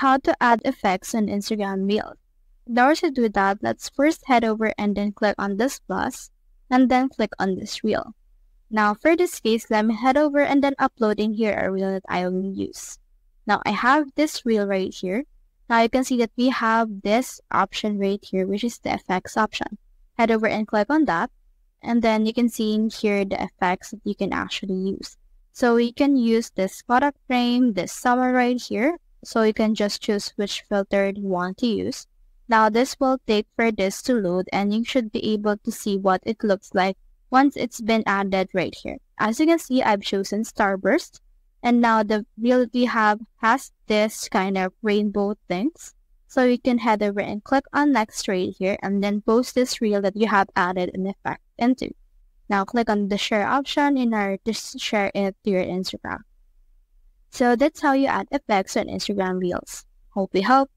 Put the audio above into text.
how to add effects on Instagram Reels. In order to do that, let's first head over and then click on this plus, and then click on this reel. Now for this case, let me head over and then upload in here a reel that I will use. Now I have this reel right here. Now you can see that we have this option right here, which is the effects option. Head over and click on that, and then you can see in here the effects that you can actually use. So you can use this photo frame, this summer right here. So you can just choose which filter you want to use. Now this will take for this to load, and you should be able to see what it looks like once it's been added right here. As you can see, I've chosen Starburst, and now the reel that we have has this kind of rainbow things. So you can head over and click on next right here, and then post this reel that you have added an effect into. Now click on the share option in order to share it to your Instagram. So that's how you add effects on Instagram Reels. Hope we helped.